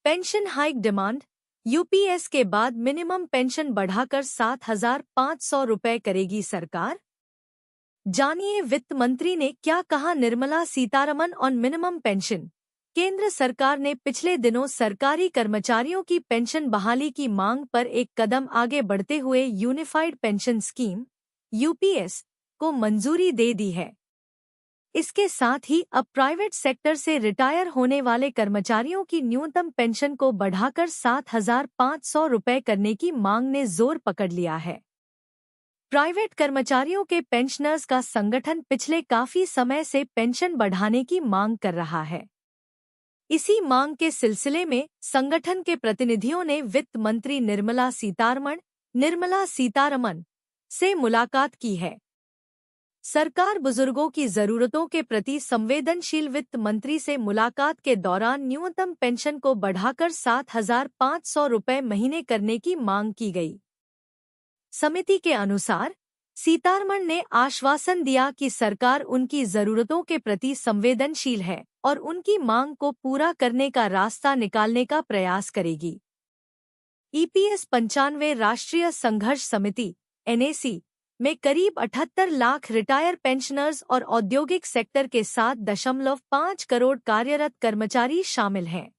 Pension hike demand. UPS के बाद minimum pension बढ़ाकर 7,500 रुपए करेगी सरकार। जानिए वित्त मंत्री ने क्या कहा। Nirmala Sitharaman on minimum pension. केंद्र सरकार ने पिछले दिनों सरकारी कर्मचारियों की पेंशन बहाली की मांग पर एक कदम आगे बढ़ते हुए यूनिफाइड पेंशन स्कीम यूपीएस को मंजूरी दे दी है। इसके साथ ही अब प्राइवेट सेक्टर से रिटायर होने वाले कर्मचारियों की न्यूनतम पेंशन को बढ़ाकर 7,500 रुपए करने की मांग ने जोर पकड़ लिया है। प्राइवेट कर्मचारियों के पेंशनर्स का संगठन पिछले काफी समय से पेंशन बढ़ाने की मांग कर रहा है। इसी मांग के सिलसिले में संगठन के प्रतिनिधियों ने वित्त मंत्री निर्मला सीतारमण से मुलाकात की है। सरकार बुजुर्गों की जरूरतों के प्रति संवेदनशील। वित्त मंत्री से मुलाकात के दौरान न्यूनतम पेंशन को बढ़ाकर 7,500 रुपए महीने करने की मांग की गई। समिति के अनुसार सीतारमण ने आश्वासन दिया कि सरकार उनकी जरूरतों के प्रति संवेदनशील है और उनकी मांग को पूरा करने का रास्ता निकालने का प्रयास करेगी। ईपीएस 95 राष्ट्रीय संघर्ष समिति एनएसी में करीब 78 लाख रिटायर पेंशनर्स और औद्योगिक सेक्टर के 7.5 करोड़ कार्यरत कर्मचारी शामिल हैं।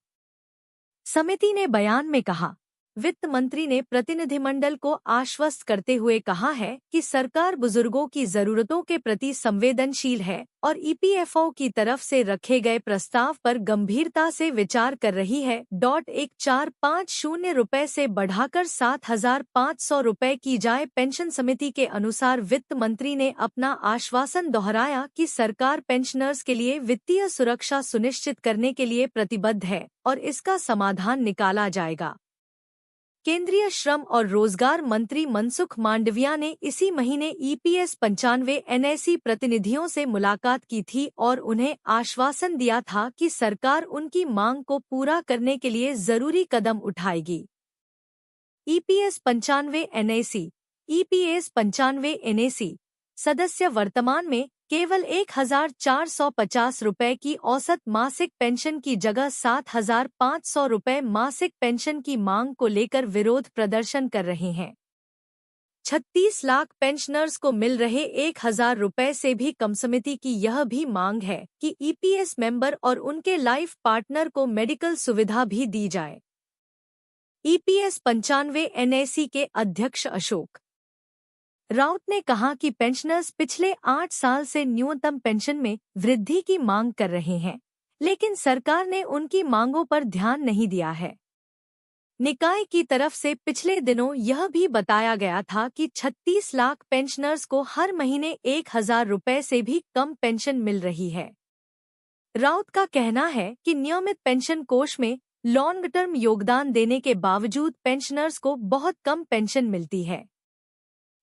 समिति ने बयान में कहा, वित्त मंत्री ने प्रतिनिधिमंडल को आश्वस्त करते हुए कहा है कि सरकार बुजुर्गों की जरूरतों के प्रति संवेदनशील है और ईपीएफओ की तरफ से रखे गए प्रस्ताव पर गंभीरता से विचार कर रही है। 1450 रुपए से बढ़ाकर 7,500 रुपए की जाए पेंशन। समिति के अनुसार वित्त मंत्री ने अपना आश्वासन दोहराया कि सरकार पेंशनर्स के लिए वित्तीय सुरक्षा सुनिश्चित करने के लिए प्रतिबद्ध है और इसका समाधान निकाला जाएगा। केंद्रीय श्रम और रोजगार मंत्री मनसुख मांडविया ने इसी महीने ईपीएस 95 एनएसी प्रतिनिधियों से मुलाकात की थी और उन्हें आश्वासन दिया था कि सरकार उनकी मांग को पूरा करने के लिए जरूरी कदम उठाएगी। ईपीएस 95 एनएसी सदस्य वर्तमान में केवल 1,450 रुपए की औसत मासिक पेंशन की जगह 7,500 रुपए मासिक पेंशन की मांग को लेकर विरोध प्रदर्शन कर रहे हैं। 36 लाख पेंशनर्स को मिल रहे 1,000 रुपए से भी कम। समिति की यह भी मांग है कि ईपीएस मेंबर और उनके लाइफ पार्टनर को मेडिकल सुविधा भी दी जाए। ईपीएस 95 एनएसी के अध्यक्ष अशोक राउत ने कहा कि पेंशनर्स पिछले 8 साल से न्यूनतम पेंशन में वृद्धि की मांग कर रहे हैं, लेकिन सरकार ने उनकी मांगों पर ध्यान नहीं दिया है। निकाय की तरफ से पिछले दिनों यह भी बताया गया था कि 36 लाख पेंशनर्स को हर महीने 1,000 रुपए से भी कम पेंशन मिल रही है। राउत का कहना है कि नियमित पेंशन कोष में लॉन्ग टर्म योगदान देने के बावजूद पेंशनर्स को बहुत कम पेंशन मिलती है।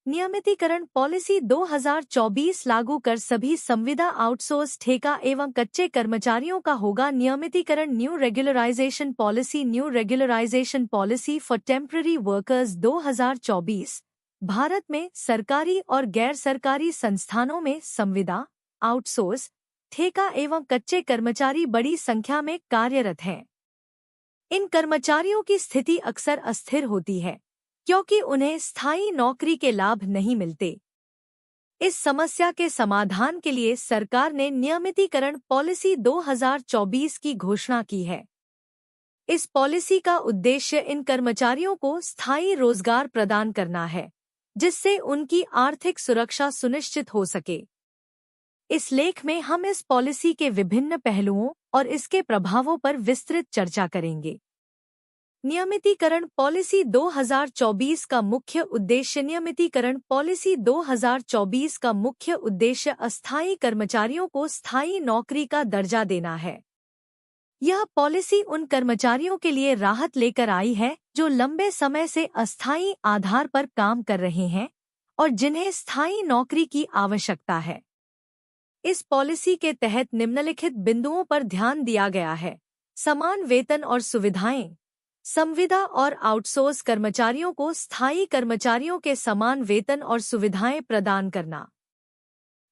नियमितीकरण पॉलिसी 2024 लागू कर सभी संविदा आउटसोर्स ठेका एवं कच्चे कर्मचारियों का होगा नियमितीकरण। New regularization policy for temporary workers 2024 Bharat में सरकारी और गैर सरकारी संस्थानों में संविदा, आउटसोर्स, ठेका एवं कच्चे कर्मचारी बड़ी संख्या में कार्यरत हैं। इन कर्मचारियों की स्थिति अक्सर अस्थिर होती है क्योंकि उन्हें स्थायी नौकरी के लाभ नहीं मिलते। इस समस्या के समाधान के लिए सरकार ने नियमितीकरण पॉलिसी 2024 की घोषणा की है। इस पॉलिसी का उद्देश्य इन कर्मचारियों को स्थायी रोजगार प्रदान करना है, जिससे उनकी आर्थिक सुरक्षा सुनिश्चित हो सके। इस लेख में हम इस पॉलिसी के विभिन्न पहलुओं और इसके प्रभावों पर विस्तृत चर्चा करेंगे। नियमितीकरण पॉलिसी 2024 का मुख्य उद्देश्य। नियमितीकरण पॉलिसी 2024 का मुख्य उद्देश्य अस्थायी कर्मचारियों को स्थायी नौकरी का दर्जा देना है। यह पॉलिसी उन कर्मचारियों के लिए राहत लेकर आई है जो लंबे समय से अस्थायी आधार पर काम कर रहे हैं और जिन्हें स्थायी नौकरी की आवश्यकता है। इस पॉलिसी के तहत निम्नलिखित बिंदुओं पर ध्यान दिया गया है: समान वेतन और सुविधाएं। संविदा और आउटसोर्स कर्मचारियों को स्थायी कर्मचारियों के समान वेतन और सुविधाएं प्रदान करना।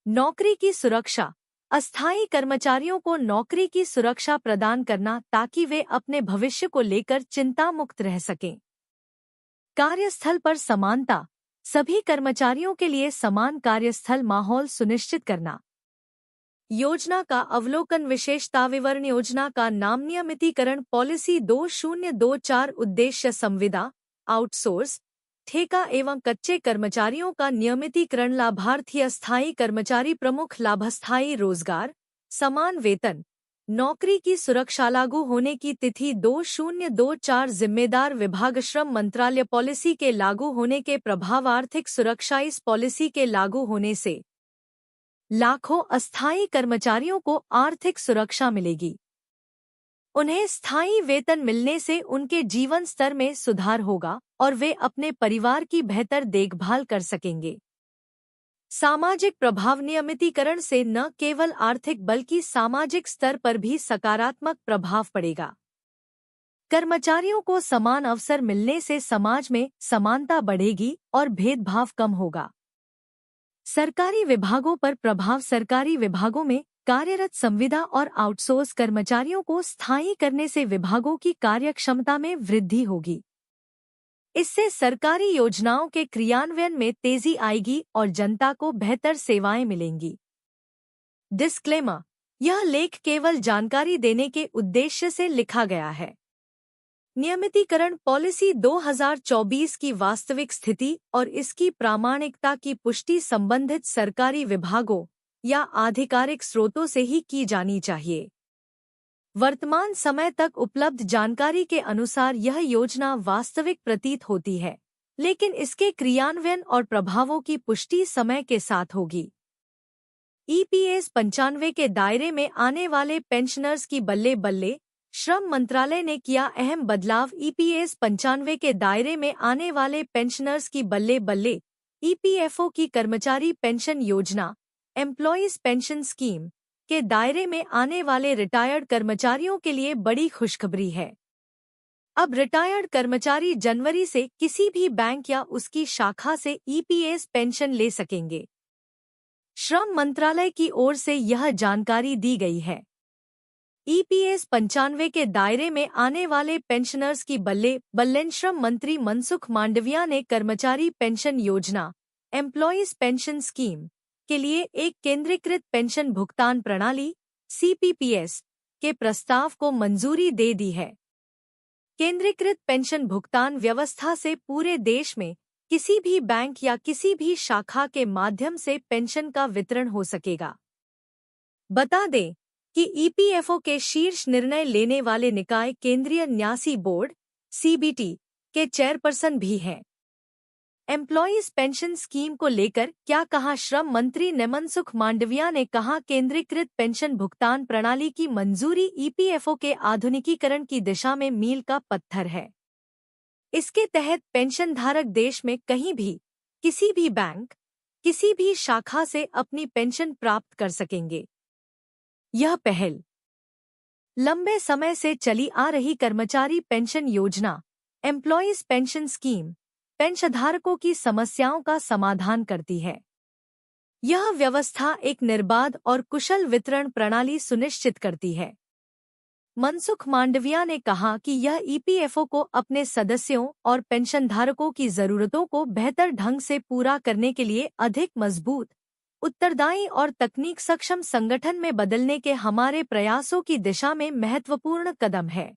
नौकरी की सुरक्षा। अस्थायी कर्मचारियों को नौकरी की सुरक्षा प्रदान करना ताकि वे अपने भविष्य को लेकर चिंता मुक्त रह सकें। कार्यस्थल पर समानता, सभी कर्मचारियों के लिए समान कार्यस्थल माहौल सुनिश्चित करना। योजना का अवलोकन, विशेषता विवरण। योजना का नाम नियमितीकरण पॉलिसी 2024। उद्देश्य संविदा, आउटसोर्स, ठेका एवं कच्चे कर्मचारियों का नियमितीकरण। लाभार्थी अस्थायी कर्मचारी, प्रमुख लाभ अस्थायी रोजगार, समान वेतन, नौकरी की सुरक्षा। लागू होने की तिथि 2024। जिम्मेदार विभाग, श्रम मंत्रालय। पॉलिसी के लागू होने के प्रभाव, आर्थिक सुरक्षा। इस पॉलिसी के लागू होने से लाखों अस्थायी कर्मचारियों को आर्थिक सुरक्षा मिलेगी। उन्हें स्थायी वेतन मिलने से उनके जीवन स्तर में सुधार होगा और वे अपने परिवार की बेहतर देखभाल कर सकेंगे। सामाजिक प्रभाव, नियमितीकरण से न केवल आर्थिक बल्कि सामाजिक स्तर पर भी सकारात्मक प्रभाव पड़ेगा। कर्मचारियों को समान अवसर मिलने से समाज में समानता बढ़ेगी और भेदभाव कम होगा। सरकारी विभागों पर प्रभाव, सरकारी विभागों में कार्यरत संविदा और आउटसोर्स कर्मचारियों को स्थायी करने से विभागों की कार्यक्षमता में वृद्धि होगी। इससे सरकारी योजनाओं के क्रियान्वयन में तेजी आएगी और जनता को बेहतर सेवाएं मिलेंगी। डिस्क्लेमर, यह लेख केवल जानकारी देने के उद्देश्य से लिखा गया है। नियमितीकरण पॉलिसी 2024 की वास्तविक स्थिति और इसकी प्रामाणिकता की पुष्टि संबंधित सरकारी विभागों या आधिकारिक स्रोतों से ही की जानी चाहिए। वर्तमान समय तक उपलब्ध जानकारी के अनुसार यह योजना वास्तविक प्रतीत होती है, लेकिन इसके क्रियान्वयन और प्रभावों की पुष्टि समय के साथ होगी। EPS 95 के दायरे में आने वाले पेंशनर्स की बल्ले बल्ले, श्रम मंत्रालय ने किया अहम बदलाव। EPS 95 के दायरे में आने वाले पेंशनर्स की बल्ले बल्ले, EPFO की कर्मचारी पेंशन योजना, एम्प्लॉयज पेंशन स्कीम के दायरे में आने वाले रिटायर्ड कर्मचारियों के लिए बड़ी खुशखबरी है। अब रिटायर्ड कर्मचारी जनवरी से किसी भी बैंक या उसकी शाखा से EPS पेंशन ले सकेंगे। श्रम मंत्रालय की ओर से यह जानकारी दी गई है। EPS 95 के दायरे में आने वाले पेंशनर्स की बल्ले बल्ले, श्रम मंत्री मनसुख मांडविया ने कर्मचारी पेंशन योजना, एम्प्लॉयज पेंशन स्कीम के लिए एक केंद्रीकृत पेंशन भुगतान प्रणाली CPPS के प्रस्ताव को मंजूरी दे दी है। केंद्रीकृत पेंशन भुगतान व्यवस्था से पूरे देश में किसी भी बैंक या किसी भी शाखा के माध्यम से पेंशन का वितरण हो सकेगा। बता दें कि EPFO के शीर्ष निर्णय लेने वाले निकाय केंद्रीय न्यासी बोर्ड CBT के चेयरपर्सन भी हैं। एम्प्लॉयज पेंशन स्कीम को लेकर क्या कहा श्रम मंत्री मनसुख मांडविया ने कहा, केंद्रीकृत पेंशन भुगतान प्रणाली की मंजूरी EPFO के आधुनिकीकरण की दिशा में मील का पत्थर है। इसके तहत पेंशन धारक देश में कहीं भी, किसी भी बैंक, किसी भी शाखा से अपनी पेंशन प्राप्त कर सकेंगे। यह पहल लंबे समय से चली आ रही कर्मचारी पेंशन योजना, एम्प्लॉयज पेंशन स्कीम, पेंशनधारकों की समस्याओं का समाधान करती है। यह व्यवस्था एक निर्बाध और कुशल वितरण प्रणाली सुनिश्चित करती है। मनसुख मांडविया ने कहा कि यह EPFO को अपने सदस्यों और पेंशनधारकों की जरूरतों को बेहतर ढंग से पूरा करने के लिए अधिक मजबूत, उत्तरदायी और तकनीक सक्षम संगठन में बदलने के हमारे प्रयासों की दिशा में महत्वपूर्ण कदम है।